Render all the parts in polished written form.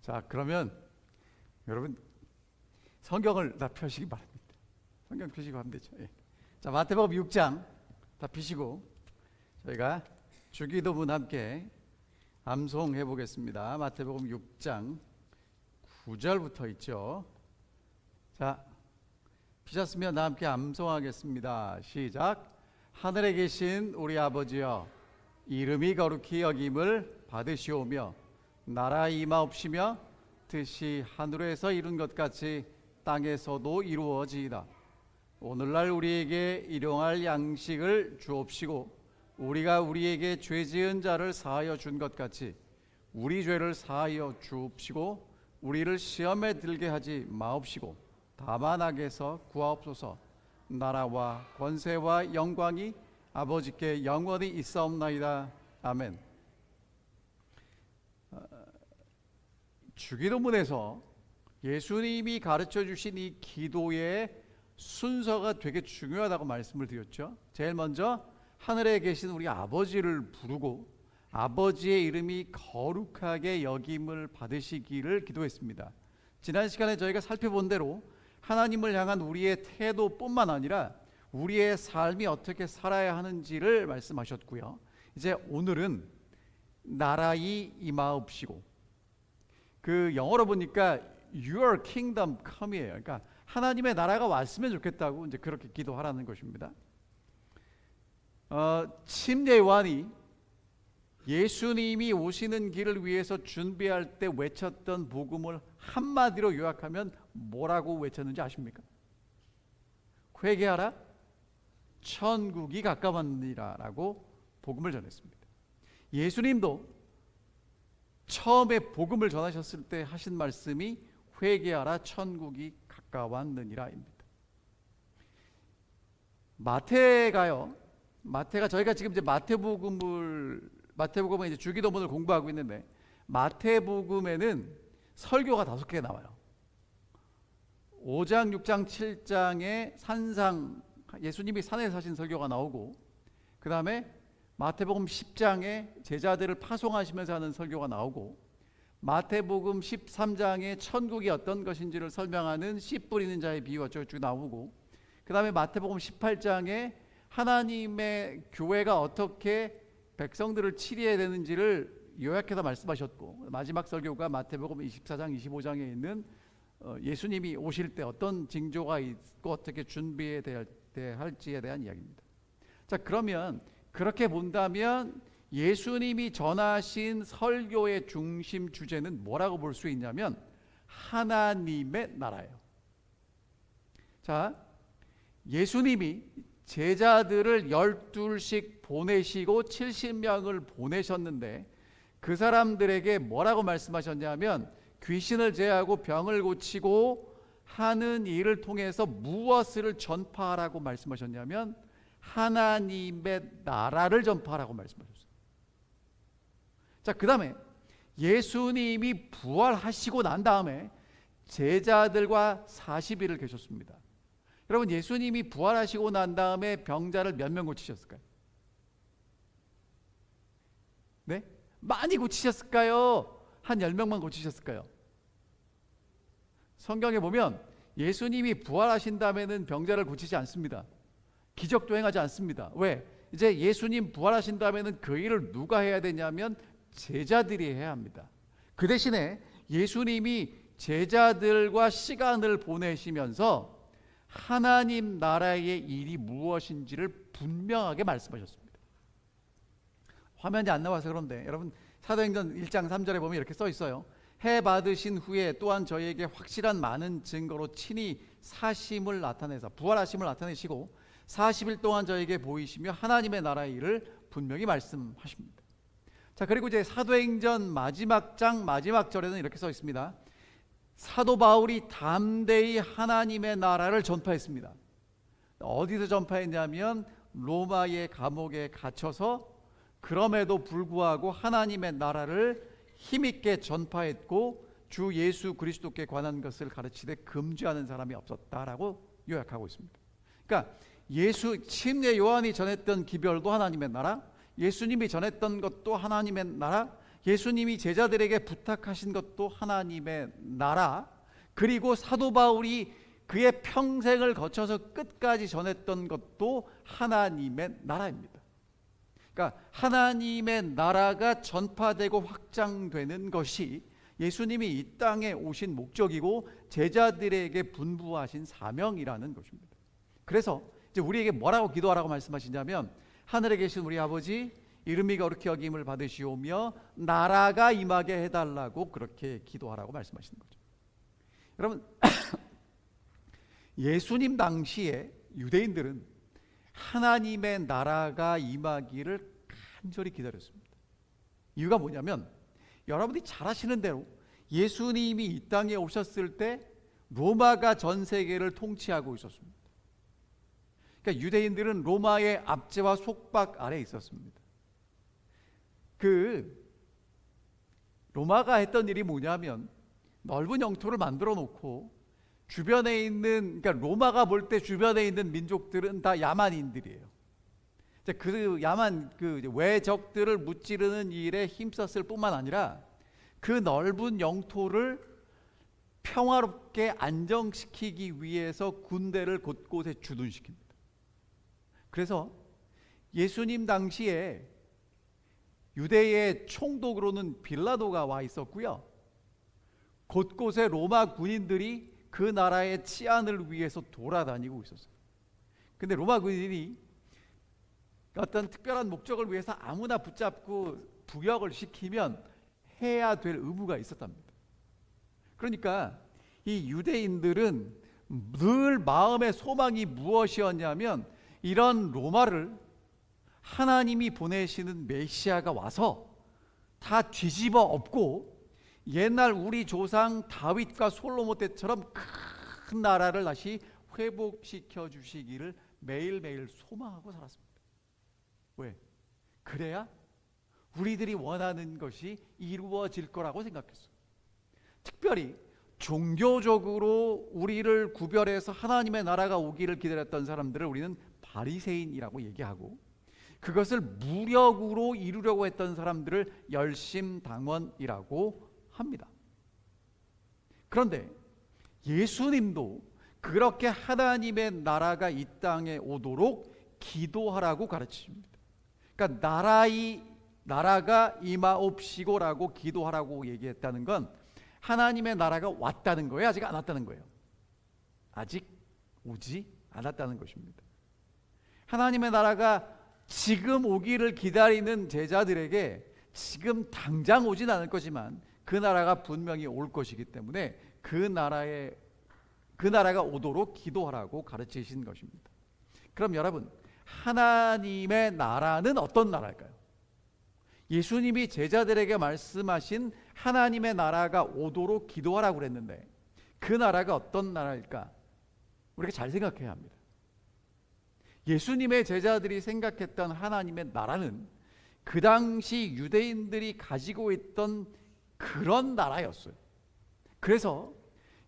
자, 그러면 여러분 성경을 다 펴시기 바랍니다. 성경 펴시고 하면 되죠. 예. 자, 마태복음 6장 다 펴시고 저희가 주기도문 함께 암송해 보겠습니다. 마태복음 6장 9절부터 있죠. 자, 피셨으면 다 함께 암송하겠습니다. 시작. 하늘에 계신 우리 아버지여, 이름이 거룩히 여김을 받으시오며 나라 임하옵시며 뜻이 하늘에서 이룬 것 같이 땅에서도 이루어지이다. 오늘날 우리에게 일용할 양식을 주옵시고 우리가 우리에게 죄 지은 자를 사하여 준 것 같이 우리 죄를 사하여 주옵시고 우리를 시험에 들게 하지 마옵시고 다만 악에서 구하옵소서. 나라와 권세와 영광이 아버지께 영원히 있사옵나이다. 아멘. 주기도문에서 예수님이 가르쳐 주신 이 기도의 순서가 되게 중요하다고 말씀을 드렸죠. 제일 먼저 하늘에 계신 우리 아버지를 부르고 아버지의 이름이 거룩하게 여김을 받으시기를 기도했습니다. 지난 시간에 저희가 살펴본 대로 하나님을 향한 우리의 태도뿐만 아니라 우리의 삶이 어떻게 살아야 하는지를 말씀하셨고요. 이제 오늘은 나라이 임하옵시고, 그 영어로 보니까 Your Kingdom Come이에요. 그러니까 하나님의 나라가 왔으면 좋겠다고 이제 그렇게 기도하라는 것입니다. 침례 요한이 예수님이 오시는 길을 위해서 준비할 때 외쳤던 복음을 한마디로 요약하면 뭐라고 외쳤는지 아십니까? 회개하라, 천국이 가까웠느니라 라고 복음을 전했습니다. 예수님도 처음에 복음을 전하셨을 때 하신 말씀이 회개하라, 천국이 가까웠느니라입니다. 마태가 저희가 지금 이제 마태복음을 이제 주기도문을 공부하고 있는데, 마태복음에는 설교가 5개 나와요. 5장, 6장, 7장에 산상, 예수님이 산에서 하신 설교가 나오고, 그 다음에 마태복음 10장에 제자들을 파송하시면서 하는 설교가 나오고, 마태복음 13장에 천국이 어떤 것인지를 설명하는 씨 뿌리는 자의 비유가 쭉 나오고, 그 다음에 마태복음 18장에 하나님의 교회가 어떻게 백성들을 치리해야 되는지를 요약해서 말씀하셨고, 마지막 설교가 마태복음 24장, 25장에 있는 예수님이 오실 때 어떤 징조가 있고 어떻게 준비해야 할지에 대한 이야기입니다. 자, 그러면 그렇게 본다면 예수님이 전하신 설교의 중심 주제는 뭐라고 볼 수 있냐면 하나님의 나라예요. 자, 예수님이 제자들을 12씩 보내시고 70명을 보내셨는데 그 사람들에게 뭐라고 말씀하셨냐면 귀신을 제하고 병을 고치고 하는 일을 통해서 무엇을 전파하라고 말씀하셨냐면 하나님의 나라를 전파하라고 말씀하셨어요. 자, 그 다음에 예수님이 부활하시고 난 다음에 제자들과 40일을 계셨습니다. 여러분, 예수님이 부활하시고 난 다음에 병자를 몇 명 고치셨을까요? 네? 많이 고치셨을까요? 한 10명만 고치셨을까요? 성경에 보면 예수님이 부활하신 다음에는 병자를 고치지 않습니다. 기적도 행하지 않습니다. 왜? 이제 예수님 부활하신 다음에는 그 일을 누가 해야 되냐면 제자들이 해야 합니다. 그 대신에 예수님이 제자들과 시간을 보내시면서 하나님 나라의 일이 무엇인지를 분명하게 말씀하셨습니다. 화면이 안 나와서 그런데 여러분, 사도행전 1장 3절에 보면 이렇게 써 있어요. 해 받으신 후에 또한 저희에게 확실한 많은 증거로 친히 사심을 나타내서 부활하심을 나타내시고 40일 동안 저에게 보이시며 하나님의 나라의 일을 분명히 말씀하십니다. 자, 그리고 이제 사도행전 마지막 장 마지막 절에는 이렇게 써 있습니다. 사도 바울이 담대히 하나님의 나라를 전파했습니다. 어디서 전파했냐면 로마의 감옥에 갇혀서 그럼에도 불구하고 하나님의 나라를 힘있게 전파했고 주 예수 그리스도께 관한 것을 가르치되 금지하는 사람이 없었다라고 요약하고 있습니다. 그러니까 침례 요한이 전했던 기별도 하나님의 나라, 예수님이 전했던 것도 하나님의 나라, 예수님이 제자들에게 부탁하신 것도 하나님의 나라, 그리고 사도 바울이 그의 평생을 거쳐서 끝까지 전했던 것도 하나님의 나라입니다. 그러니까 하나님의 나라가 전파되고 확장되는 것이 예수님이 이 땅에 오신 목적이고 제자들에게 분부하신 사명이라는 것입니다. 그래서 이제 우리에게 뭐라고 기도하라고 말씀하시냐면, 하늘에 계신 우리 아버지, 이름이 거룩히 여김을 받으시오며 나라가 임하게 해달라고 그렇게 기도하라고 말씀하시는 거죠. 여러분, 예수님 당시에 유대인들은 하나님의 나라가 임하기를 간절히 기다렸습니다. 이유가 뭐냐면, 여러분이 잘 아시는 대로 예수님이 이 땅에 오셨을 때 로마가 전 세계를 통치하고 있었습니다. 그러니까 유대인들은 로마의 압제와 속박 아래에 있었습니다. 로마가 했던 일이 뭐냐면, 넓은 영토를 만들어 놓고 주변에 있는, 그러니까 로마가 볼 때 주변에 있는 민족들은 다 야만인들이에요. 그 외적들을 무찌르는 일에 힘썼을 뿐만 아니라 그 넓은 영토를 평화롭게 안정시키기 위해서 군대를 곳곳에 주둔시킵니다. 그래서 예수님 당시에 유대의 총독으로는 빌라도가 와 있었고요, 곳곳에 로마 군인들이 그 나라의 치안을 위해서 돌아다니고 있었어요. 근데 로마 군인이 어떤 특별한 목적을 위해서 아무나 붙잡고 부역을 시키면 해야 될 의무가 있었답니다. 그러니까 이 유대인들은 늘 마음의 소망이 무엇이었냐면, 이런 로마를 하나님이 보내시는 메시아가 와서 다 뒤집어 엎고 옛날 우리 조상 다윗과 솔로몬 때처럼 큰 나라를 다시 회복시켜 주시기를 매일매일 소망하고 살았습니다. 왜? 그래야 우리들이 원하는 것이 이루어질 거라고 생각했어요. 특별히 종교적으로 우리를 구별해서 하나님의 나라가 오기를 기다렸던 사람들을 우리는 바리새인이라고 얘기하고, 그것을 무력으로 이루려고 했던 사람들을 열심당원이라고 합니다. 그런데 예수님도 그렇게 하나님의 나라가 이 땅에 오도록 기도하라고 가르치십니다. 그러니까 나라가 임하옵시고라고 기도하라고 얘기했다는 건 하나님의 나라가 왔다는 거예요, 아직 안 왔다는 거예요? 아직 오지 않았다는 것입니다. 하나님의 나라가 지금 오기를 기다리는 제자들에게 지금 당장 오진 않을 거지만 그 나라가 분명히 올 것이기 때문에 그 나라가 오도록 기도하라고 가르치신 것입니다. 그럼 여러분, 하나님의 나라는 어떤 나라일까요? 예수님이 제자들에게 말씀하신 하나님의 나라가 오도록 기도하라고 그랬는데 그 나라가 어떤 나라일까? 우리가 잘 생각해야 합니다. 예수님의 제자들이 생각했던 하나님의 나라는 그 당시 유대인들이 가지고 있던 그런 나라였어요. 그래서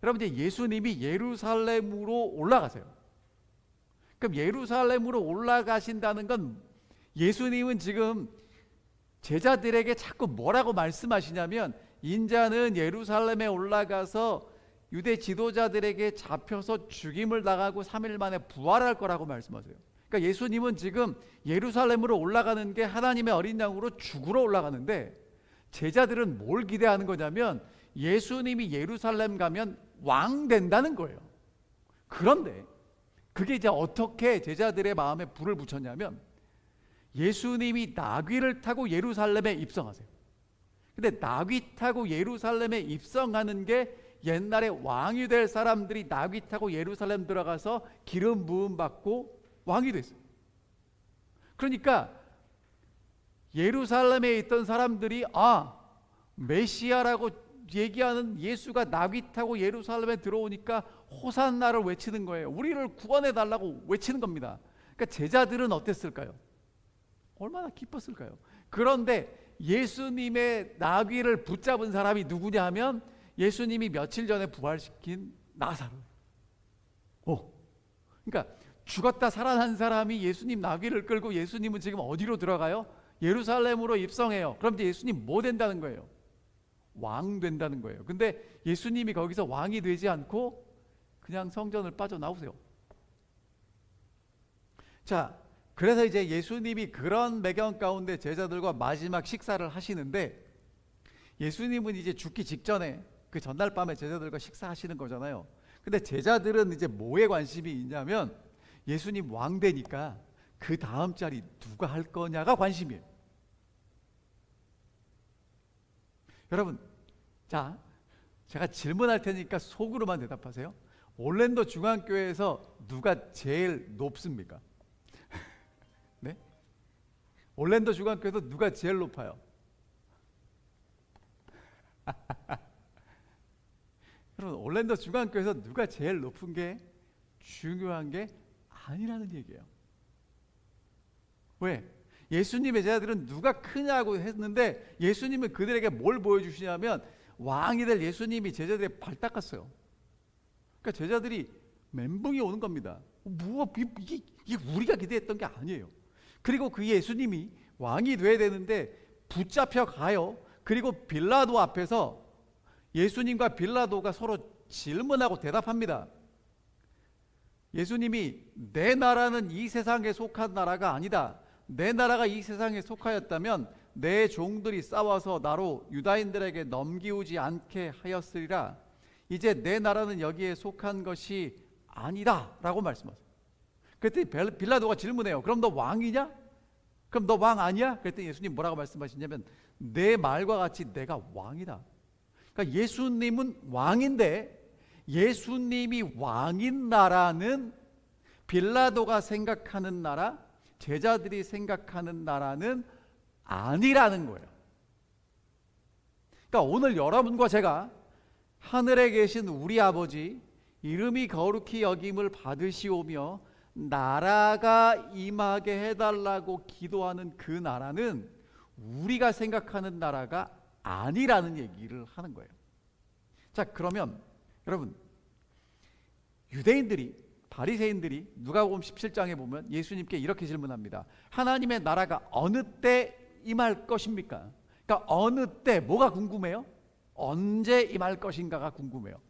여러분, 이제 예수님이 예루살렘으로 올라가세요. 그럼 예루살렘으로 올라가신다는 건 예수님은 지금 제자들에게 자꾸 뭐라고 말씀하시냐면, 인자는 예루살렘에 올라가서 유대 지도자들에게 잡혀서 죽임을 당하고 3일 만에 부활할 거라고 말씀하세요. 그러니까 예수님은 지금 예루살렘으로 올라가는 게 하나님의 어린 양으로 죽으러 올라가는데, 제자들은 뭘 기대하는 거냐면 예수님이 예루살렘 가면 왕 된다는 거예요. 그런데 그게 이제 어떻게 제자들의 마음에 불을 붙였냐면, 예수님이 나귀를 타고 예루살렘에 입성하세요. 근데 나귀 타고 예루살렘에 입성하는 게 옛날에 왕이 될 사람들이 나귀 타고 예루살렘 들어가서 기름 부음 받고 왕이 됐어요. 그러니까 예루살렘에 있던 사람들이 메시아라고 얘기하는 예수가 나귀 타고 예루살렘에 들어오니까 호산나를 외치는 거예요. 우리를 구원해 달라고 외치는 겁니다. 그러니까 제자들은 어땠을까요? 얼마나 기뻤을까요? 그런데 예수님의 나귀를 붙잡은 사람이 누구냐 하면 예수님이 며칠 전에 부활시킨 나사로. 그러니까 죽었다 살아난 사람이 예수님 나귀를 끌고 예수님은 지금 어디로 들어가요? 예루살렘으로 입성해요. 그럼 이제 예수님 뭐 된다는 거예요? 왕 된다는 거예요. 근데 예수님이 거기서 왕이 되지 않고 그냥 성전을 빠져나오세요. 자, 그래서 이제 예수님이 그런 배경 가운데 제자들과 마지막 식사를 하시는데, 예수님은 이제 죽기 직전에 그 전날 밤에 제자들과 식사하시는 거잖아요. 근데 제자들은 이제 뭐에 관심이 있냐면, 예수님 왕 되니까 그 다음 자리 누가 할 거냐가 관심이에요. 여러분, 자, 제가 질문할 테니까 속으로만 대답하세요. 올랜도 중앙교회에서 누가 제일 높습니까? 네? 올랜도 중앙교회에서 누가 제일 높아요? 여러분, 올랜도 중앙교회에서 누가 제일 높은 게 중요한 게 아니라는 얘기예요. 왜? 예수님의 제자들은 누가 크냐고 했는데, 예수님은 그들에게 뭘 보여주시냐면 왕이 될 예수님이 제자들의 발 닦았어요. 그러니까 제자들이 멘붕이 오는 겁니다. 이게 우리가 기대했던 게 아니에요. 그리고 그 예수님이 왕이 돼야 되는데 붙잡혀 가요. 그리고 빌라도 앞에서 예수님과 빌라도가 서로 질문하고 대답합니다. 예수님이 내 나라는 이 세상에 속한 나라가 아니다. 내 나라가 이 세상에 속하였다면 내 종들이 싸워서 나로 유다인들에게 넘기우지 않게 하였으리라. 이제 내 나라는 여기에 속한 것이 아니다 라고 말씀하세요. 그랬더니 빌라도가 질문해요. 그럼 너 왕이냐? 그럼 너 왕 아니야? 그랬더니 예수님 뭐라고 말씀하시냐면 내 말과 같이 내가 왕이다. 그러니까 예수님은 왕인데, 예수님이 왕인 나라는 빌라도가 생각하는 나라, 제자들이 생각하는 나라는 아니라는 거예요. 그러니까 오늘 여러분과 제가 하늘에 계신 우리 아버지 이름이 거룩히 여김을 받으시오며 나라가 임하게 해달라고 기도하는 그 나라는 우리가 생각하는 나라가 아니라는 얘기를 하는 거예요. 자, 그러면 여러분, 유대인들이, 바리새인들이 누가복음 17장에 보면 예수님께 이렇게 질문합니다. 하나님의 나라가 어느 때 임할 것입니까? 그러니까 어느 때, 뭐가 궁금해요? 언제 임할 것인가가 궁금해요.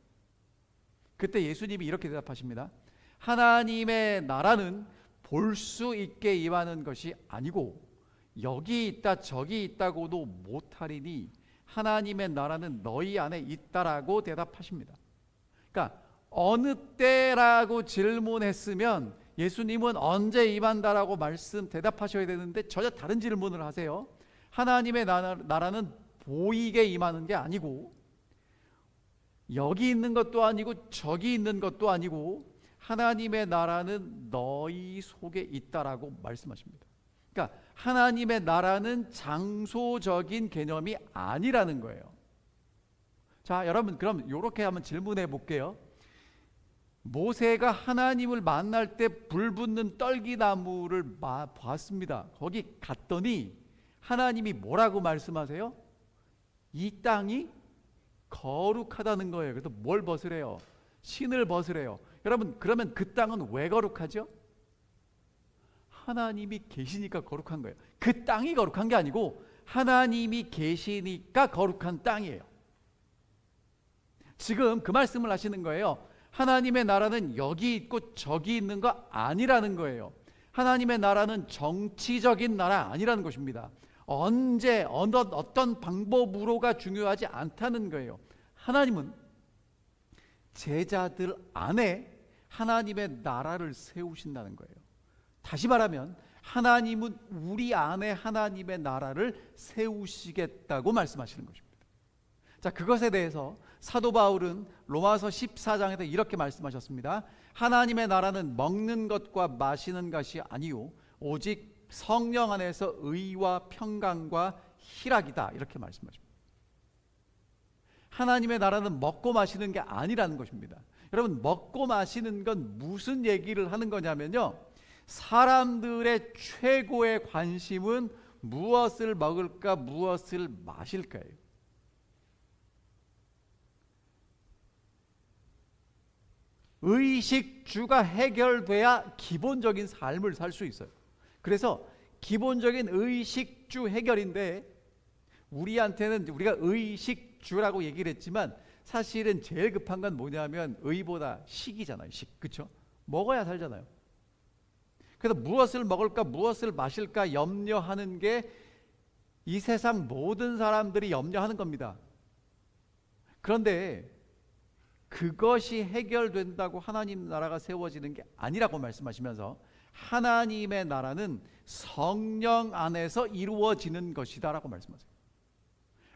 그때 예수님이 이렇게 대답하십니다. 하나님의 나라는 볼 수 있게 임하는 것이 아니고 여기 있다 저기 있다고도 못하리니 하나님의 나라는 너희 안에 있다라고 대답하십니다. 그러니까 어느 때라고 질문했으면 예수님은 언제 임한다라고 대답하셔야 되는데 전혀 다른 질문을 하세요. 하나님의 나라는 보이게 임하는 게 아니고 여기 있는 것도 아니고 저기 있는 것도 아니고 하나님의 나라는 너희 속에 있다라고 말씀하십니다. 그러니까 하나님의 나라는 장소적인 개념이 아니라는 거예요. 자, 여러분, 그럼 이렇게 한번 질문해 볼게요. 모세가 하나님을 만날 때 불붙는 떨기나무를 봤습니다. 거기 갔더니 하나님이 뭐라고 말씀하세요? 이 땅이 거룩하다는 거예요. 그래서 뭘 벗으래요? 신을 벗으래요. 여러분, 그러면 그 땅은 왜 거룩하죠? 하나님이 계시니까 거룩한 거예요. 그 땅이 거룩한 게 아니고 하나님이 계시니까 거룩한 땅이에요. 지금 그 말씀을 하시는 거예요. 하나님의 나라는 여기 있고 저기 있는 거 아니라는 거예요. 하나님의 나라는 정치적인 나라 아니라는 것입니다. 언제 어떤 방법으로가 중요하지 않다는 거예요. 하나님은 제자들 안에 하나님의 나라를 세우신다는 거예요. 다시 말하면 하나님은 우리 안에 하나님의 나라를 세우시겠다고 말씀하시는 것입니다. 자, 그것에 대해서 사도 바울은 로마서 14장에서 이렇게 말씀하셨습니다. 하나님의 나라는 먹는 것과 마시는 것이 아니요 오직 성령 안에서 의와 평강과 희락이다, 이렇게 말씀하십니다. 하나님의 나라는 먹고 마시는 게 아니라는 것입니다. 여러분, 먹고 마시는 건 무슨 얘기를 하는 거냐면요, 사람들의 최고의 관심은 무엇을 먹을까 무엇을 마실까예요. 의식주가 해결돼야 기본적인 삶을 살 수 있어요. 그래서 기본적인 의식주 해결인데, 우리한테는 우리가 의식주라고 얘기를 했지만 사실은 제일 급한 건 뭐냐면 의보다 식이잖아요. 식. 그렇죠? 먹어야 살잖아요. 그래서 무엇을 먹을까 무엇을 마실까 염려하는 게 이 세상 모든 사람들이 염려하는 겁니다. 그런데 그것이 해결된다고 하나님 나라가 세워지는 게 아니라고 말씀하시면서, 하나님의 나라는 성령 안에서 이루어지는 것이다 라고 말씀하세요.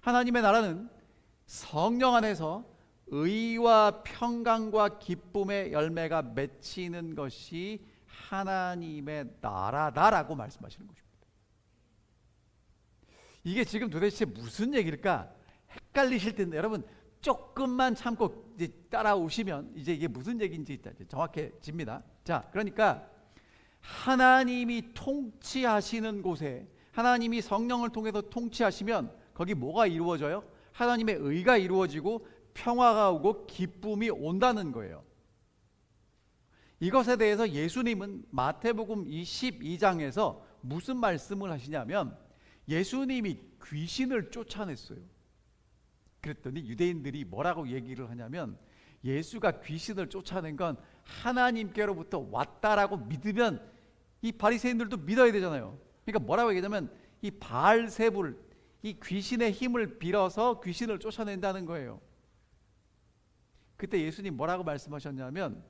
하나님의 나라는 성령 안에서 의와 평강과 기쁨의 열매가 맺히는 것이 하나님의 나라다라고 말씀하시는 것입니다. 이게 지금 도대체 무슨 얘기일까 헷갈리실 텐데, 여러분 조금만 참고 이제 따라오시면 이제 이게 무슨 얘기인지 정확해집니다. 자, 그러니까 하나님이 통치하시는 곳에, 하나님이 성령을 통해서 통치하시면 거기 뭐가 이루어져요? 하나님의 의가 이루어지고 평화가 오고 기쁨이 온다는 거예요. 이것에 대해서 예수님은 마태복음 22장에서 무슨 말씀을 하시냐면, 예수님이 귀신을 쫓아냈어요. 그랬더니 유대인들이 뭐라고 얘기를 하냐면, 예수가 귀신을 쫓아낸 건 하나님께로부터 왔다라고 믿으면 이 바리새인들도 믿어야 되잖아요. 그러니까 뭐라고 얘기하냐면, 이 바알세불, 이 귀신의 힘을 빌어서 귀신을 쫓아낸다는 거예요. 그때 예수님 뭐라고 말씀하셨냐면,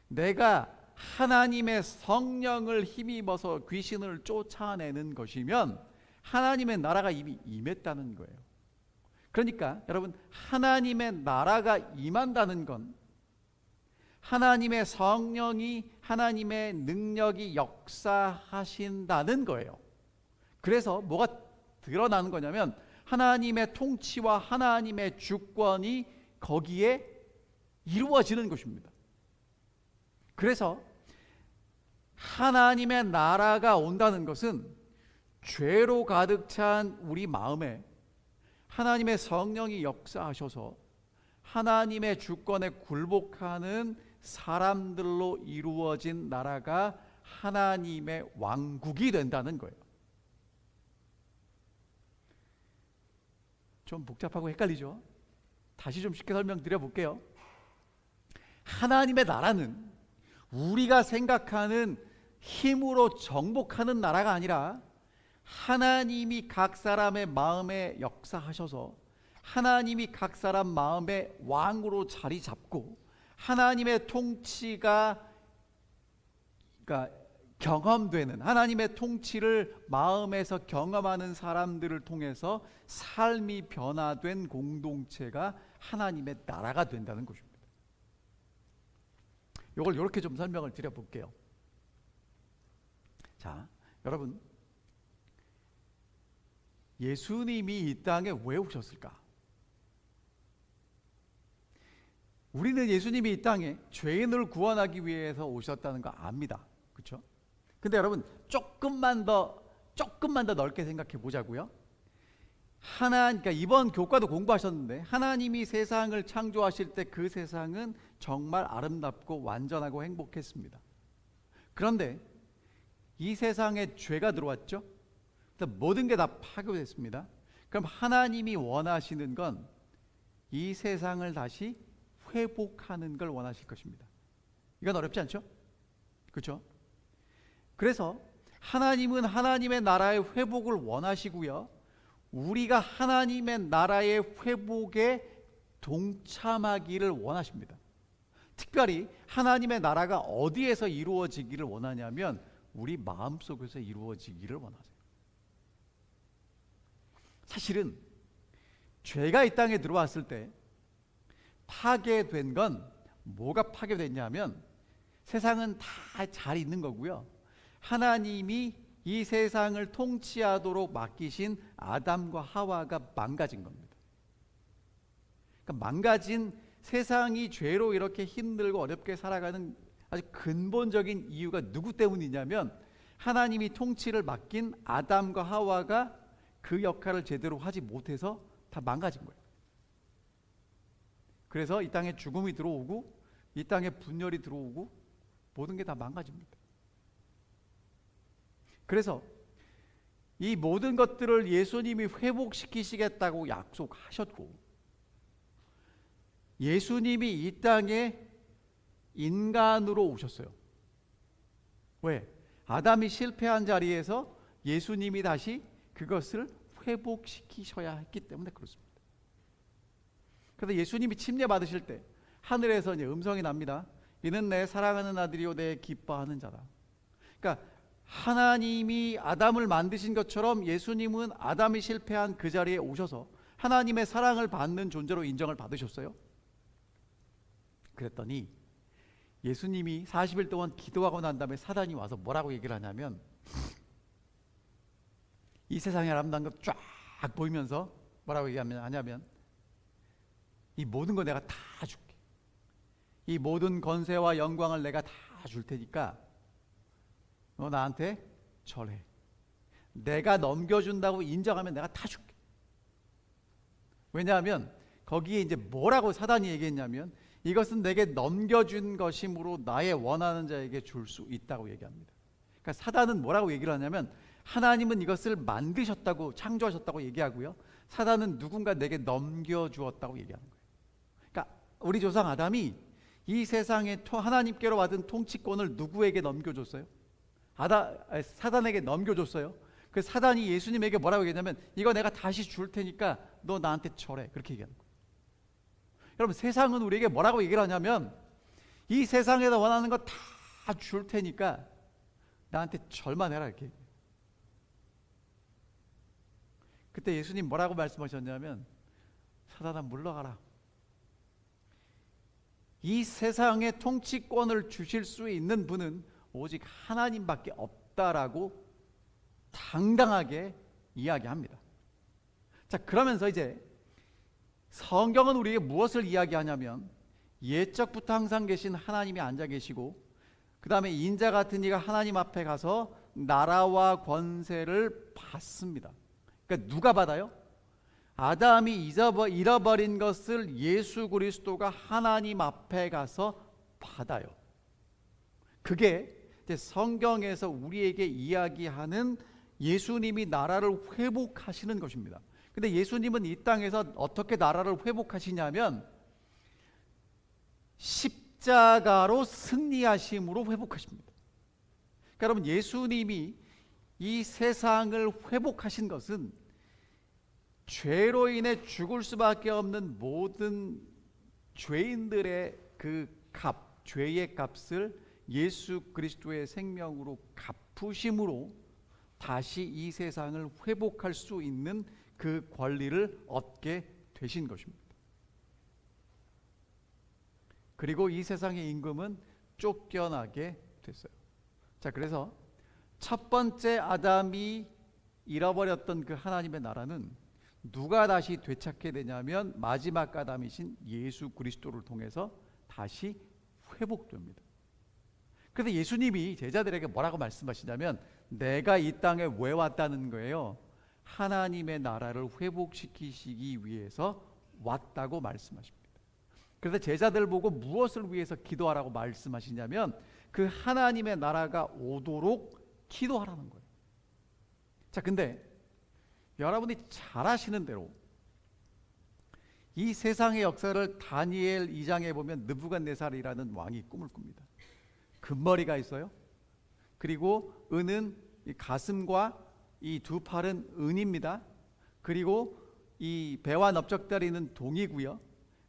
내가 하나님의 성령을 힘입어서 귀신을 쫓아내는 것이면 하나님의 나라가 이미 임했다는 거예요. 그러니까 여러분, 하나님의 나라가 임한다는 건 하나님의 성령이, 하나님의 능력이 역사하신다는 거예요. 그래서 뭐가 드러나는 거냐면, 하나님의 통치와 하나님의 주권이 거기에 이루어지는 것입니다. 그래서 하나님의 나라가 온다는 것은 죄로 가득 찬 우리 마음에 하나님의 성령이 역사하셔서 하나님의 주권에 굴복하는 사람들로 이루어진 나라가 하나님의 왕국이 된다는 거예요. 좀 복잡하고 헷갈리죠? 다시 좀 쉽게 설명드려 볼게요. 하나님의 나라는 우리가 생각하는 힘으로 정복하는 나라가 아니라, 하나님이 각 사람의 마음에 역사하셔서 하나님이 각 사람 마음에 왕으로 자리 잡고 하나님의 통치가 경험되는, 하나님의 통치를 마음에서 경험하는 사람들을 통해서 삶이 변화된 공동체가 하나님의 나라가 된다는 것입니다. 이걸 이렇게 좀 설명을 드려볼게요. 자, 여러분, 예수님이 이 땅에 왜 오셨을까? 우리는 예수님이 이 땅에 죄인을 구원하기 위해서 오셨다는 거 압니다. 그렇죠? 근데 여러분, 조금만 더 넓게 생각해 보자고요. 그러니까 이번 교과도 공부하셨는데, 하나님이 세상을 창조하실 때 그 세상은 정말 아름답고 완전하고 행복했습니다. 그런데 이 세상에 죄가 들어왔죠. 모든 게 다 파괴됐습니다. 그럼 하나님이 원하시는 건 이 세상을 다시 회복하는 걸 원하실 것입니다. 이건 어렵지 않죠? 그렇죠? 그래서 하나님은 하나님의 나라의 회복을 원하시고요, 우리가 하나님의 나라의 회복에 동참하기를 원하십니다. 특별히 하나님의 나라가 어디에서 이루어지기를 원하냐면 우리 마음속에서 이루어지기를 원하세요. 사실은 죄가 이 땅에 들어왔을 때 파괴된 건 뭐가 파괴됐냐면, 세상은 다 잘 있는 거고요, 하나님이 이 세상을 통치하도록 맡기신 아담과 하와가 망가진 겁니다. 그러니까 망가진 세상이 죄로 이렇게 힘들고 어렵게 살아가는 아주 근본적인 이유가 누구 때문이냐면, 하나님이 통치를 맡긴 아담과 하와가 그 역할을 제대로 하지 못해서 다 망가진 거예요. 그래서 이 땅에 죽음이 들어오고 이 땅에 분열이 들어오고 모든 게 다 망가집니다. 그래서 이 모든 것들을 예수님이 회복시키시겠다고 약속하셨고, 예수님이 이 땅에 인간으로 오셨어요. 왜? 아담이 실패한 자리에서 예수님이 다시 그것을 회복시키셔야 했기 때문에 그렇습니다. 그래서 예수님이 침례 받으실 때 하늘에서 이제 음성이 납니다. 이는 내 사랑하는 아들이요 내 기뻐하는 자다. 그러니까 하나님이 아담을 만드신 것처럼 예수님은 아담이 실패한 그 자리에 오셔서 하나님의 사랑을 받는 존재로 인정을 받으셨어요. 그랬더니 예수님이 40일 동안 기도하고 난 다음에 사단이 와서 뭐라고 얘기를 하냐면, 이 세상에 아름다운 것 쫙 보이면서 뭐라고 얘기하냐면, 이 모든 거 내가 다 줄게. 이 모든 권세와 영광을 내가 다 줄 테니까 너 나한테 절해. 내가 넘겨준다고 인정하면 내가 다 줄게. 왜냐하면 거기에 이제 뭐라고 사단이 얘기했냐면, 이것은 내게 넘겨준 것이므로 나의 원하는 자에게 줄 수 있다고 얘기합니다. 그러니까 사단은 뭐라고 얘기를 하냐면, 하나님은 이것을 만드셨다고, 창조하셨다고 얘기하고요, 사단은 누군가 내게 넘겨주었다고 얘기하는 거예요. 그러니까 우리 조상 아담이 이 세상에 하나님께로 받은 통치권을 누구에게 넘겨줬어요? 사단에게 넘겨줬어요. 그 사단이 예수님에게 뭐라고 얘기하냐면, 이거 내가 다시 줄 테니까 너 나한테 절해. 그렇게 얘기하는 거예요. 여러분, 세상은 우리에게 뭐라고 얘기를 하냐면, 이 세상에서 원하는 거 다 줄 테니까 나한테 절만 해라, 이렇게. 그때 예수님 뭐라고 말씀하셨냐면, 사단아 물러가라. 이 세상의 통치권을 주실 수 있는 분은 오직 하나님밖에 없다라고 당당하게 이야기합니다. 자, 그러면서 이제 성경은 우리에게 무엇을 이야기하냐면, 옛적부터 항상 계신 하나님이 앉아 계시고, 그 다음에 인자 같은 이가 하나님 앞에 가서 나라와 권세를 받습니다. 그러니까 누가 받아요? 아담이 잃어버린 것을 예수 그리스도가 하나님 앞에 가서 받아요. 그게 이제 성경에서 우리에게 이야기하는 예수님이 나라를 회복하시는 것입니다. 근데 예수님은 이 땅에서 어떻게 나라를 회복하시냐면, 십자가로 승리하심으로 회복하십니다. 그러니까 여러분, 예수님이 이 세상을 회복하신 것은 죄로 인해 죽을 수밖에 없는 모든 죄인들의 그 죄의 값을 예수 그리스도의 생명으로 갚으심으로 다시 이 세상을 회복할 수 있는 그 권리를 얻게 되신 것입니다. 그리고 이 세상의 임금은 쫓겨나게 됐어요. 자, 그래서 첫 번째 아담이 잃어버렸던 그 하나님의 나라는 누가 다시 되찾게 되냐면, 마지막 아담이신 예수 그리스도를 통해서 다시 회복됩니다. 그래서 예수님이 제자들에게 뭐라고 말씀하시냐면, 내가 이 땅에 왜 왔다는 거예요? 하나님의 나라를 회복시키시기 위해서 왔다고 말씀하십니다. 그래서 제자들 보고 무엇을 위해서 기도하라고 말씀하시냐면, 그 하나님의 나라가 오도록 기도하라는 거예요. 자, 근데 여러분이 잘 아시는 대로 이 세상의 역사를 다니엘 2장에 보면 느부갓네살이라는 왕이 꿈을 꿉니다. 금머리가 있어요. 그리고 은은 이 가슴과 이 두 팔은 은입니다. 그리고 이 배와 넓적다리는 동이고요.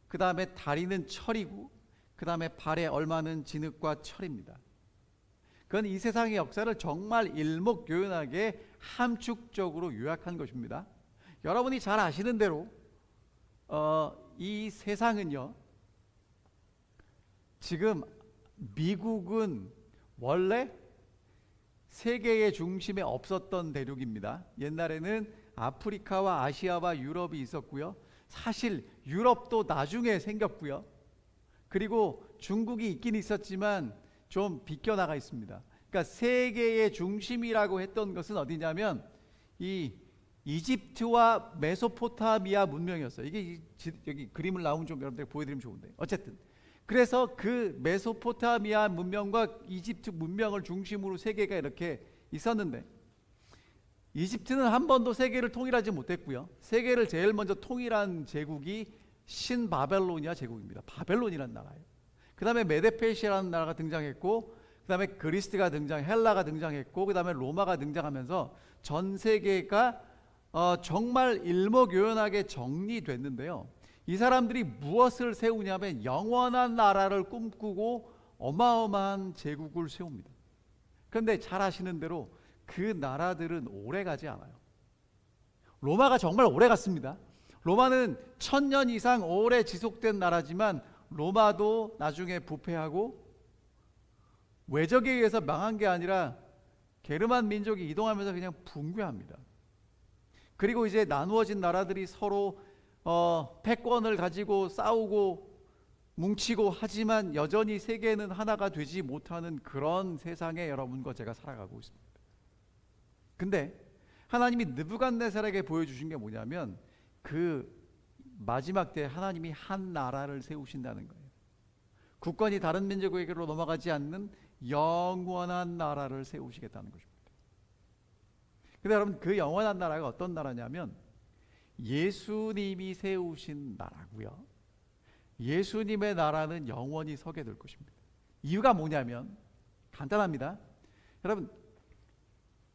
그 다음에 다리는 철이고, 그 다음에 발에 얼마는 진흙과 철입니다. 그건 이 세상의 역사를 정말 일목요연하게 함축적으로 요약한 것입니다. 여러분이 잘 아시는 대로 이 세상은요, 지금 미국은 원래 세계의 중심에 없었던 대륙입니다. 옛날에는 아프리카와 아시아와 유럽이 있었고요. 사실 유럽도 나중에 생겼고요. 그리고 중국이 있긴 있었지만 좀 비껴나가 있습니다. 그러니까 세계의 중심이라고 했던 것은 어디냐면 이 이집트와 메소포타미아 문명이었어요. 이게 여기 그림을 나오면 좀 여러분들 보여드리면 좋은데, 어쨌든 그래서 그 메소포타미아 문명과 이집트 문명을 중심으로 세계가 이렇게 있었는데, 이집트는 한 번도 세계를 통일하지 못했고요. 세계를 제일 먼저 통일한 제국이 신바벨로니아 제국입니다. 바벨론이라는 나라예요. 그 다음에 메데페시아라는 나라가 등장했고, 그 다음에 그리스가 헬라가 등장했고, 그 다음에 로마가 등장하면서 전 세계가 정말 일목요연하게 정리됐는데요. 이 사람들이 무엇을 세우냐면 영원한 나라를 꿈꾸고 어마어마한 제국을 세웁니다. 그런데 잘 아시는 대로 그 나라들은 오래 가지 않아요. 로마가 정말 오래 갔습니다. 로마는 1000년 이상 오래 지속된 나라지만 로마도 나중에 부패하고 외적에 의해서 망한 게 아니라 게르만 민족이 이동하면서 그냥 붕괴합니다. 그리고 이제 나누어진 나라들이 서로 패권을 가지고 싸우고 뭉치고 하지만 여전히 세계는 하나가 되지 못하는 그런 세상에 여러분과 제가 살아가고 있습니다. 근데 하나님이 느부갓네살에게 보여주신 게 뭐냐면 그 마지막 때 하나님이 한 나라를 세우신다는 거예요. 국권이 다른 민족에게로 넘어가지 않는 영원한 나라를 세우시겠다는 것입니다. 근데 여러분, 그 영원한 나라가 어떤 나라냐면 예수님이 세우신 나라고요. 예수님의 나라는 영원히 서게 될 것입니다. 이유가 뭐냐면 간단합니다. 여러분,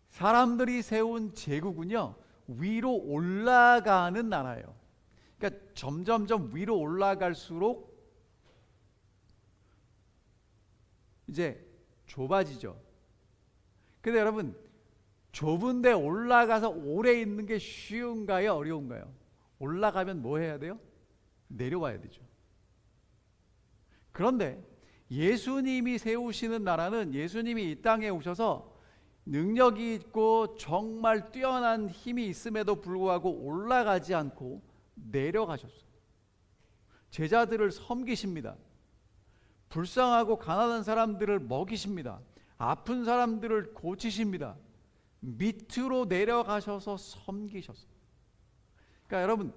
사람들이 세운 제국은요, 위로 올라가는 나라예요. 그러니까 점점점 위로 올라갈수록 이제 좁아지죠. 근데 여러분, 좁은 데 올라가서 오래 있는 게 쉬운가요? 어려운가요? 올라가면 뭐 해야 돼요? 내려와야 되죠. 그런데 예수님이 세우시는 나라는 예수님이 이 땅에 오셔서 능력이 있고 정말 뛰어난 힘이 있음에도 불구하고 올라가지 않고 내려가셨어요. 제자들을 섬기십니다. 불쌍하고 가난한 사람들을 먹이십니다. 아픈 사람들을 고치십니다. 밑으로 내려가셔서 섬기셨어요. 그러니까 여러분,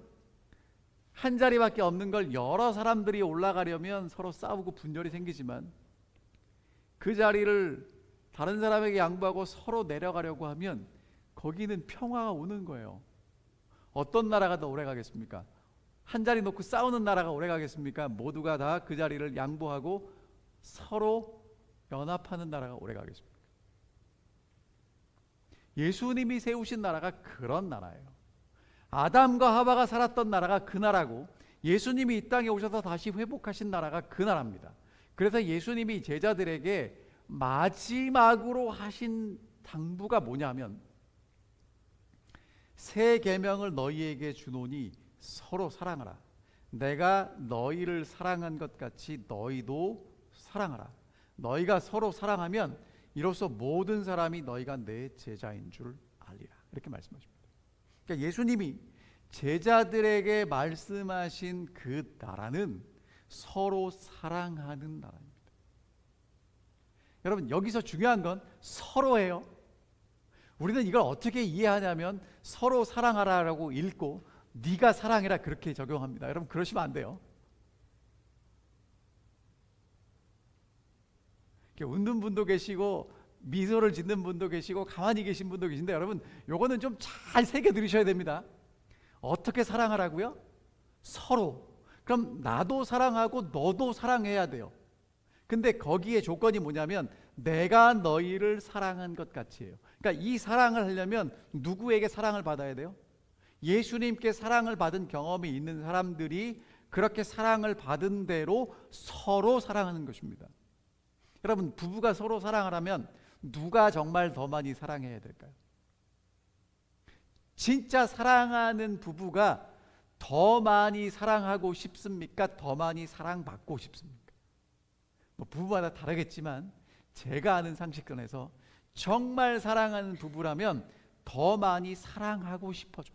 한 자리밖에 없는 걸 여러 사람들이 올라가려면 서로 싸우고 분열이 생기지만 그 자리를 다른 사람에게 양보하고 서로 내려가려고 하면 거기는 평화가 오는 거예요. 어떤 나라가 더 오래 가겠습니까? 한 자리 놓고 싸우는 나라가 오래 가겠습니까? 모두가 다 그 자리를 양보하고 서로 연합하는 나라가 오래 가겠습니까? 예수님이 세우신 나라가 그런 나라예요. 아담과 하와가 살았던 나라가 그 나라고, 예수님이 이 땅에 오셔서 다시 회복하신 나라가 그 나라입니다. 그래서 예수님이 제자들에게 마지막으로 하신 당부가 뭐냐면, 새 계명을 너희에게 주노니 서로 사랑하라. 내가 너희를 사랑한 것 같이 너희도 사랑하라. 너희가 서로 사랑하면 이로써 모든 사람이 너희가 내 제자인 줄 알리라. 이렇게 말씀하십니다. 그러니까 예수님이 제자들에게 말씀하신 그 나라는 서로 사랑하는 나라입니다. 여러분, 여기서 중요한 건 서로예요. 우리는 이걸 어떻게 이해하냐면 서로 사랑하라라고 읽고 네가 사랑해라 그렇게 적용합니다. 여러분, 그러시면 안 돼요. 웃는 분도 계시고 미소를 짓는 분도 계시고 가만히 계신 분도 계신데, 여러분, 요거는 좀 잘 새겨 들으셔야 됩니다. 어떻게 사랑하라고요? 서로. 그럼 나도 사랑하고 너도 사랑해야 돼요. 근데 거기에 조건이 뭐냐면 내가 너희를 사랑한 것 같이예요. 그러니까 이 사랑을 하려면 누구에게 사랑을 받아야 돼요? 예수님께 사랑을 받은 경험이 있는 사람들이 그렇게 사랑을 받은 대로 서로 사랑하는 것입니다. 여러분, 부부가 서로 사랑하려면 누가 정말 더 많이 사랑해야 될까요? 진짜 사랑하는 부부가 더 많이 사랑하고 싶습니까? 더 많이 사랑받고 싶습니까? 뭐 부부마다 다르겠지만 제가 아는 상식선에서 정말 사랑하는 부부라면 더 많이 사랑하고 싶어져.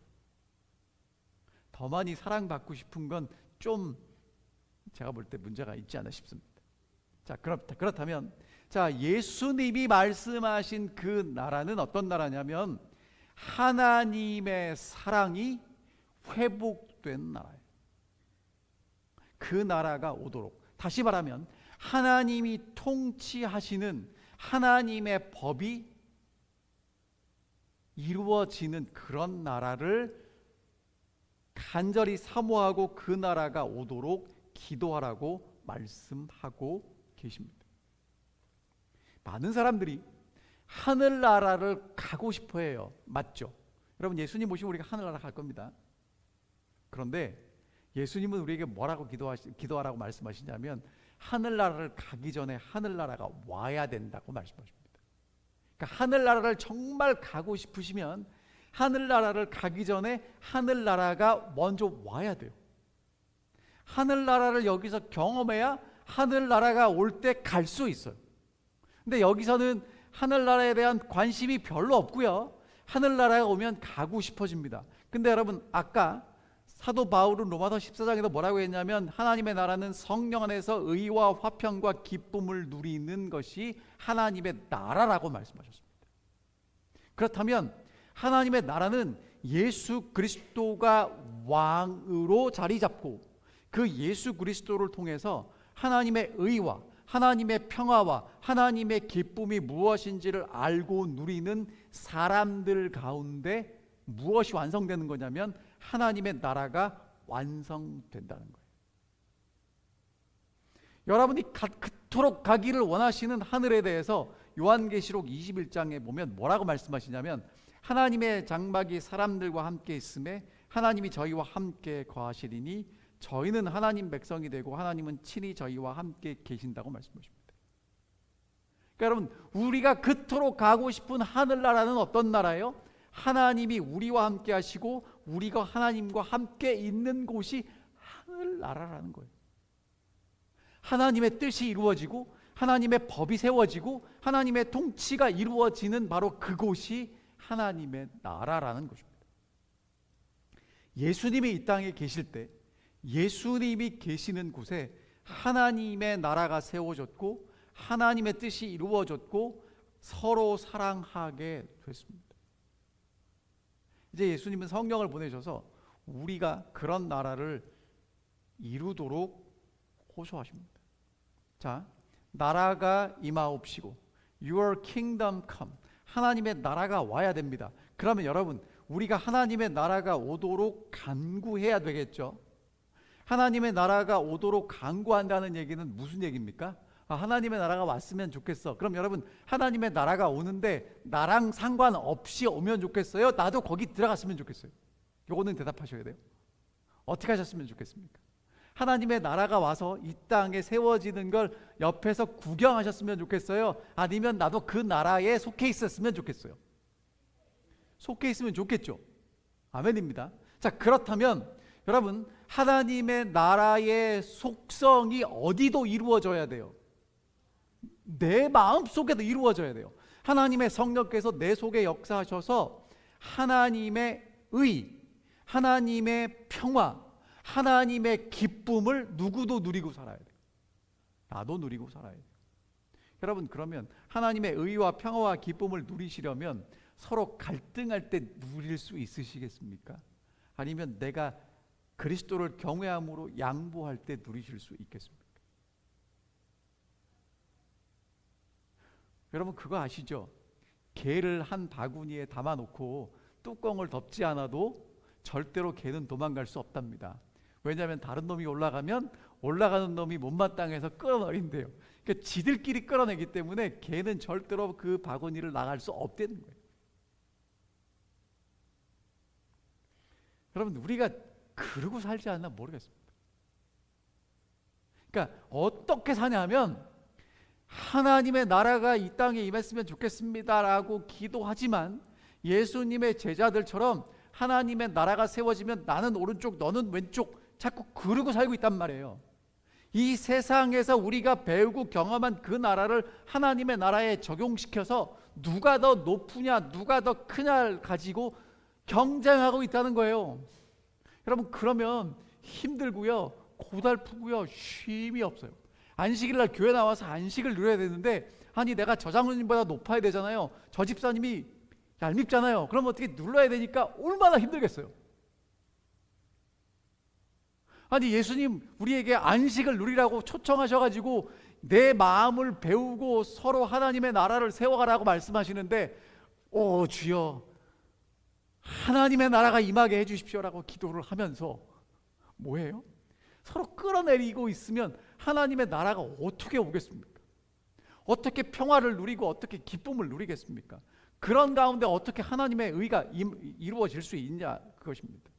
더 많이 사랑받고 싶은 건 좀 제가 볼 때 문제가 있지 않나 싶습니다. 자, 그렇다면 예수님이 말씀하신 그 나라는 어떤 나라냐면 하나님의 사랑이 회복된 나라예요. 그 나라가 오도록, 다시 말하면 하나님이 통치하시는 하나님의 법이 이루어지는 그런 나라를 간절히 사모하고 그 나라가 오도록 기도하라고 말씀하고 계십니다. 많은 사람들이 하늘나라를 가고 싶어 해요. 맞죠? 여러분, 예수님 모시면 우리가 하늘나라 갈 겁니다. 그런데 예수님은 우리에게 뭐라고 기도하라고 말씀하시냐면 하늘나라를 가기 전에 하늘나라가 와야 된다고 말씀하십니다. 그러니까 하늘나라를 정말 가고 싶으시면 하늘나라를 가기 전에 하늘나라가 먼저 와야 돼요. 하늘나라를 여기서 경험해야 하늘나라가 올 때 갈 수 있어요. 근데 여기서는 하늘나라에 대한 관심이 별로 없고요. 하늘나라가 오면 가고 싶어집니다. 근데 여러분, 아까 사도 바울은 로마서 14장에서 뭐라고 했냐면 하나님의 나라는 성령 안에서 의와 화평과 기쁨을 누리는 것이 하나님의 나라라고 말씀하셨습니다. 그렇다면 하나님의 나라는 예수 그리스도가 왕으로 자리 잡고 그 예수 그리스도를 통해서 하나님의 의와 하나님의 평화와 하나님의 기쁨이 무엇인지를 알고 누리는 사람들 가운데 무엇이 완성되는 거냐면 하나님의 나라가 완성된다는 거예요. 여러분이 그토록 가기를 원하시는 하늘에 대해서 요한계시록 21장에 보면 뭐라고 말씀하시냐면 하나님의 장막이 사람들과 함께 있음에 하나님이 저희와 함께 거하시리니 저희는 하나님 백성이 되고 하나님은 친히 저희와 함께 계신다고 말씀하십니다. 그러니까 여러분, 우리가 그토록 가고 싶은 하늘나라는 어떤 나라예요? 하나님이 우리와 함께 하시고 우리가 하나님과 함께 있는 곳이 하늘나라라는 거예요. 하나님의 뜻이 이루어지고 하나님의 법이 세워지고 하나님의 통치가 이루어지는 바로 그곳이 하나님의 나라라는 것입니다. 예수님이 이 땅에 계실 때 예수님이 계시는 곳에 하나님의 나라가 세워졌고 하나님의 뜻이 이루어졌고 서로 사랑하게 됐습니다. 이제 예수님은 성령을 보내셔서 우리가 그런 나라를 이루도록 호소하십니다. 자, 나라가 임하옵시고 Your kingdom come. 하나님의 나라가 와야 됩니다. 그러면 여러분, 우리가 하나님의 나라가 오도록 간구해야 되겠죠. 하나님의 나라가 오도록 간구한다는 얘기는 무슨 얘기입니까? 하나님의 나라가 왔으면 좋겠어. 그럼 여러분, 하나님의 나라가 오는데 나랑 상관없이 오면 좋겠어요? 나도 거기 들어갔으면 좋겠어요? 요거는 대답하셔야 돼요. 어떻게 하셨으면 좋겠습니까? 하나님의 나라가 와서 이 땅에 세워지는 걸 옆에서 구경하셨으면 좋겠어요? 아니면 나도 그 나라에 속해 있었으면 좋겠어요? 속해 있으면 좋겠죠. 아멘입니다. 자, 그렇다면 여러분, 하나님의 나라의 속성이 어디도 이루어져야 돼요. 내 마음 속에도 이루어져야 돼요. 하나님의 성령께서 내 속에 역사하셔서 하나님의 의, 하나님의 평화, 하나님의 기쁨을 누구도 누리고 살아야 돼요. 나도 누리고 살아야 돼요. 여러분, 그러면 하나님의 의와 평화와 기쁨을 누리시려면 서로 갈등할 때 누릴 수 있으시겠습니까? 아니면 내가 그리스도를 경외함으로 양보할 때 누리실 수 있겠습니까? 여러분, 그거 아시죠? 개를 한 바구니에 담아놓고 뚜껑을 덮지 않아도 절대로 개는 도망갈 수 없답니다. 왜냐하면 다른 놈이 올라가면 올라가는 놈이 못마땅해서 끌어내린대요. 그러니까 지들끼리 끌어내기 때문에 개는 절대로 그 바구니를 나갈 수 없다는 거예요. 여러분, 우리가 그러고 살지 않나 모르겠습니다. 그러니까 어떻게 사냐면 하나님의 나라가 이 땅에 임했으면 좋겠습니다라고 기도하지만 예수님의 제자들처럼 하나님의 나라가 세워지면 나는 오른쪽 너는 왼쪽 자꾸 그러고 살고 있단 말이에요. 이 세상에서 우리가 배우고 경험한 그 나라를 하나님의 나라에 적용시켜서 누가 더 높으냐 누가 더 크냐를 가지고 경쟁하고 있다는 거예요. 여러분, 그러면 힘들고요, 고달프고요, 쉼이 없어요. 안식일 날 교회 나와서 안식을 누려야 되는데 아니 내가 저 장로님보다 높아야 되잖아요. 저 집사님이 얄밉잖아요. 그럼 어떻게 눌러야 되니까 얼마나 힘들겠어요. 아니 예수님 우리에게 안식을 누리라고 초청하셔가지고 내 마음을 배우고 서로 하나님의 나라를 세워가라고 말씀하시는데 오 주여 하나님의 나라가 임하게 해주십시오라고 기도를 하면서 뭐예요? 서로 끌어내리고 있으면 하나님의 나라가 어떻게 오겠습니까? 어떻게 평화를 누리고 어떻게 기쁨을 누리겠습니까? 그런 가운데 어떻게 하나님의 의가 이루어질 수 있냐, 그것입니다.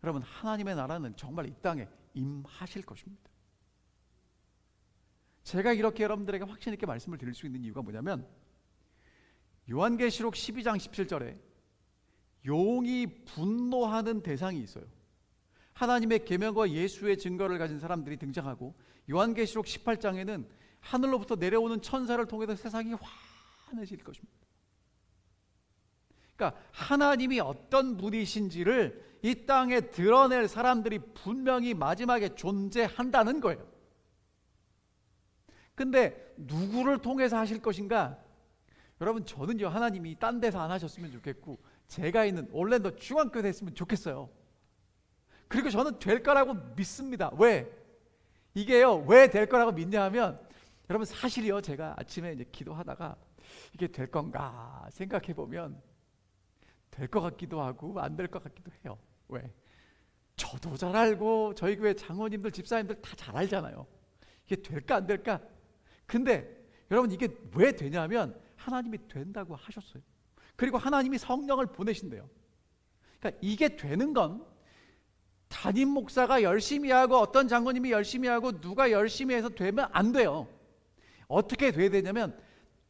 여러분, 하나님의 나라는 정말 이 땅에 임하실 것입니다. 제가 이렇게 여러분들에게 확신 있게 말씀을 드릴 수 있는 이유가 뭐냐면, 요한계시록 12장 17절에 용이 분노하는 대상이 있어요. 하나님의 계명과 예수의 증거를 가진 사람들이 등장하고, 요한계시록 18장에는 하늘로부터 내려오는 천사를 통해서 세상이 환해질 것입니다. 그러니까 하나님이 어떤 분이신지를 이 땅에 드러낼 사람들이 분명히 마지막에 존재한다는 거예요. 근데 누구를 통해서 하실 것인가? 여러분, 저는요, 하나님이 딴 데서 안 하셨으면 좋겠고 제가 있는 올랜도 중앙교회 했으면 좋겠어요. 그리고 저는 될 거라고 믿습니다. 왜? 이게요, 왜 될 거라고 믿냐 하면, 여러분, 사실이요, 제가 아침에 이제 기도하다가 이게 될 건가 생각해 보면 될 것 같기도 하고 안 될 것 같기도 해요. 왜? 저도 잘 알고 저희 교회 장로님들, 집사님들 다 잘 알잖아요. 이게 될까 안 될까? 근데 여러분, 이게 왜 되냐면 하나님이 된다고 하셨어요. 그리고 하나님이 성령을 보내신대요. 그러니까 이게 되는 건 담임 목사가 열심히 하고 어떤 장로님이 열심히 하고 누가 열심히 해서 되면 안 돼요. 어떻게 돼야 되냐면,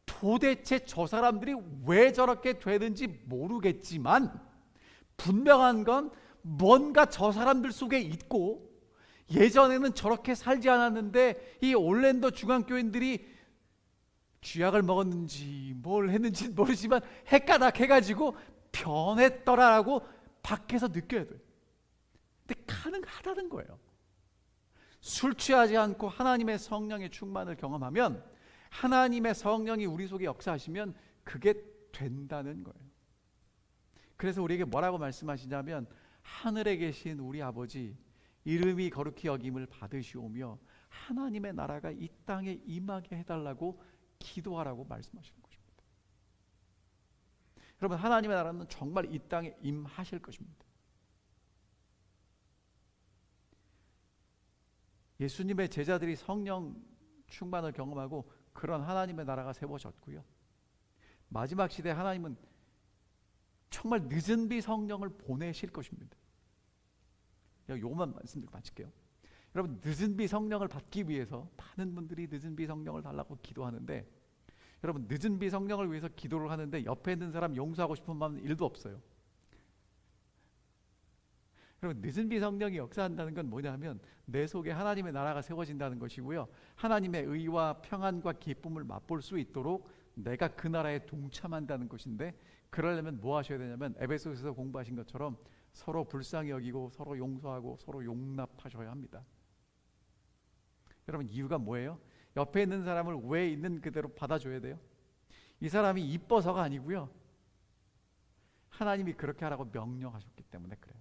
도대체 저 사람들이 왜 저렇게 되는지 모르겠지만 분명한 건 뭔가 저 사람들 속에 있고, 예전에는 저렇게 살지 않았는데 이 올랜도 중앙교인들이 쥐약을 먹었는지 뭘 했는지 모르지만 헷가닥 해가지고 변했더라라고 밖에서 느껴야 돼요. 근데 가능하다는 거예요. 술 취하지 않고 하나님의 성령의 충만을 경험하면, 하나님의 성령이 우리 속에 역사하시면 그게 된다는 거예요. 그래서 우리에게 뭐라고 말씀하시냐면, 하늘에 계신 우리 아버지 이름이 거룩히 여김을 받으시오며 하나님의 나라가 이 땅에 임하게 해달라고 기도하라고 말씀하시는 것입니다. 여러분, 하나님의 나라는 정말 이 땅에 임하실 것입니다. 예수님의 제자들이 성령 충만을 경험하고 그런 하나님의 나라가 세워졌고요. 마지막 시대에 하나님은 정말 늦은 비 성령을 보내실 것입니다. 요것만 말씀드리고 마칠게요. 여러분, 늦은 비 성령을 받기 위해서 많은 분들이 늦은 비 성령을 달라고 기도하는데, 여러분, 늦은 비 성령을 위해서 기도를 하는데 옆에 있는 사람 용서하고 싶은 마음은 1도 없어요. 여러분, 늦은 비 성령이 역사한다는 건 뭐냐면 내 속에 하나님의 나라가 세워진다는 것이고요, 하나님의 의와 평안과 기쁨을 맛볼 수 있도록 내가 그 나라에 동참한다는 것인데, 그러려면 뭐 하셔야 되냐면 에베소서에서 공부하신 것처럼 서로 불쌍히 여기고 서로 용서하고 서로 용납하셔야 합니다. 여러분, 이유가 뭐예요? 옆에 있는 사람을 왜 있는 그대로 받아줘야 돼요? 이 사람이 이뻐서가 아니고요, 하나님이 그렇게 하라고 명령하셨기 때문에 그래요.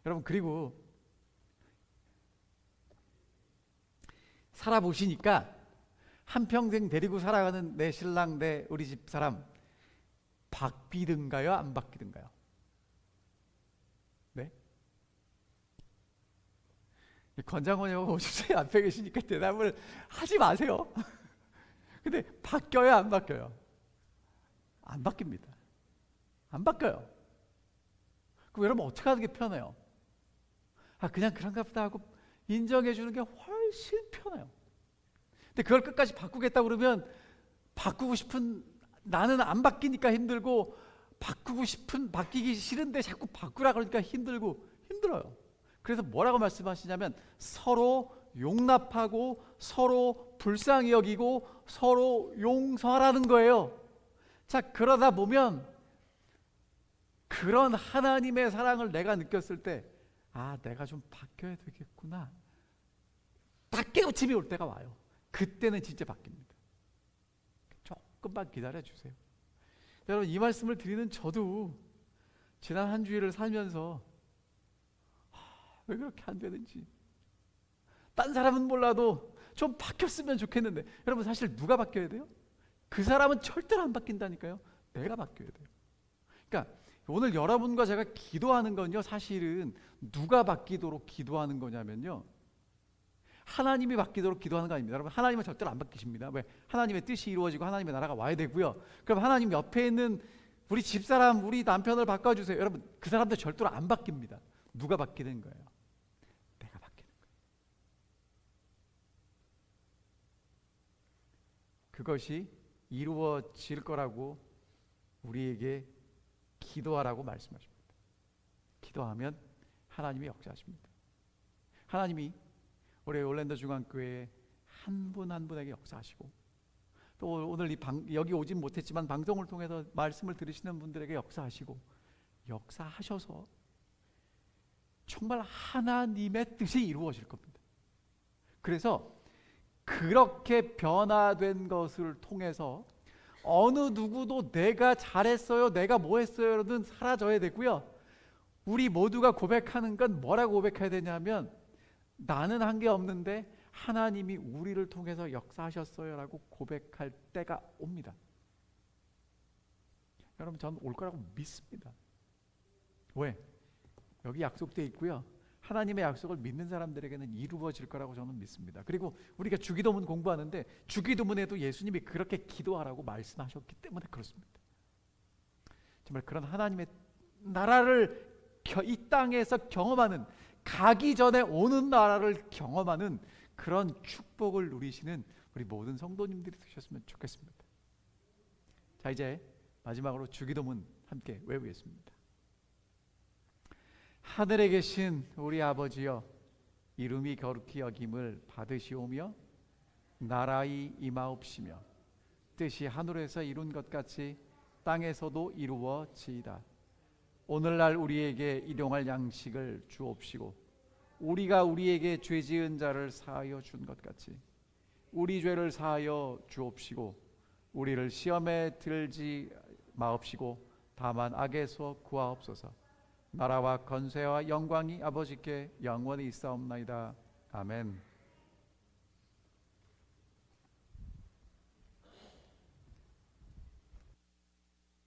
여러분, 그리고 살아보시니까 한평생 데리고 살아가는 내 신랑, 내 우리 집 사람 바뀌든가요, 안 바뀌든가요? 네? 권장원님 오십시오. 앞에 계시니까 대답을 하지 마세요. 근데 바뀌어요, 안 바뀌어요? 안 바뀝니다. 안 바뀌어요. 그럼 여러분, 어떻게 하는 게 편해요? 그냥 그런가 보다 하고 인정해 주는 게 훨씬 편해요. 근데 그걸 끝까지 바꾸겠다 그러면, 바꾸고 싶은 나는 안 바뀌니까 힘들고, 바뀌기 싫은데 자꾸 바꾸라 그러니까 힘들어요. 그래서 뭐라고 말씀하시냐면, 서로 용납하고 서로 불쌍히 여기고 서로 용서하라는 거예요. 자, 그러다 보면 그런 하나님의 사랑을 내가 느꼈을 때, 내가 좀 바뀌어야 되겠구나, 딱 깨우침이 올 때가 와요. 그때는 진짜 바뀝니다. 조금만 기다려 주세요. 여러분, 이 말씀을 드리는 저도 지난 한 주일을 살면서 왜 그렇게 안 되는지, 딴 사람은 몰라도 좀 바뀌었으면 좋겠는데, 여러분, 사실 누가 바뀌어야 돼요? 그 사람은 절대로 안 바뀐다니까요. 내가 바뀌어야 돼요. 그러니까 오늘 여러분과 제가 기도하는 건요, 사실은 누가 바뀌도록 기도하는 거냐면요, 하나님이 바뀌도록 기도하는 거 아닙니다. 여러분, 하나님은 절대로 안 바뀌십니다. 왜? 하나님의 뜻이 이루어지고 하나님의 나라가 와야 되고요. 그럼 하나님 옆에 있는 우리 집사람, 우리 남편을 바꿔주세요. 여러분, 그 사람들 절대로 안 바뀝니다. 누가 바뀌는 거예요? 내가 바뀌는 거예요. 그것이 이루어질 거라고 우리에게 기도하라고 말씀하십니다. 기도하면 하나님이 역사하십니다. 하나님이 우리 올랜도 중앙교회에 한 분 한 분에게 역사하시고, 또 오늘 여기 오진 못했지만 방송을 통해서 말씀을 들으시는 분들에게 역사하시고, 역사하셔서 정말 하나님의 뜻이 이루어질 겁니다. 그래서 그렇게 변화된 것을 통해서 어느 누구도 내가 잘했어요, 내가 뭐 했어요는 사라져야 되고요. 우리 모두가 고백하는 건 뭐라고 고백해야 되냐면, 나는 한 게 없는데 하나님이 우리를 통해서 역사하셨어요 라고 고백할 때가 옵니다. 여러분, 저는 올 거라고 믿습니다. 왜? 여기 약속되어 있고요, 하나님의 약속을 믿는 사람들에게는 이루어질 거라고 저는 믿습니다. 그리고 우리가 주기도문 공부하는데 주기도문에도 예수님이 그렇게 기도하라고 말씀하셨기 때문에 그렇습니다. 정말 그런 하나님의 나라를 이 땅에서 경험하는, 가기 전에 오는 나라를 경험하는 그런 축복을 누리시는 우리 모든 성도님들이 되셨으면 좋겠습니다. 자, 이제 마지막으로 주기도문 함께 외우겠습니다. 하늘에 계신 우리 아버지여, 이름이 거룩히 여김을 받으시오며 나라의 임하옵시며 뜻이 하늘에서 이룬 것 같이 땅에서도 이루어지이다. 오늘날 우리에게 일용할 양식을 주옵시고 우리가 우리에게 죄 지은 자를 사하여 준 것 같이 우리 죄를 사하여 주옵시고 우리를 시험에 들지 마옵시고 다만 악에서 구하옵소서. 나라와 권세와 영광이 아버지께 영원히 있사옵나이다. 아멘.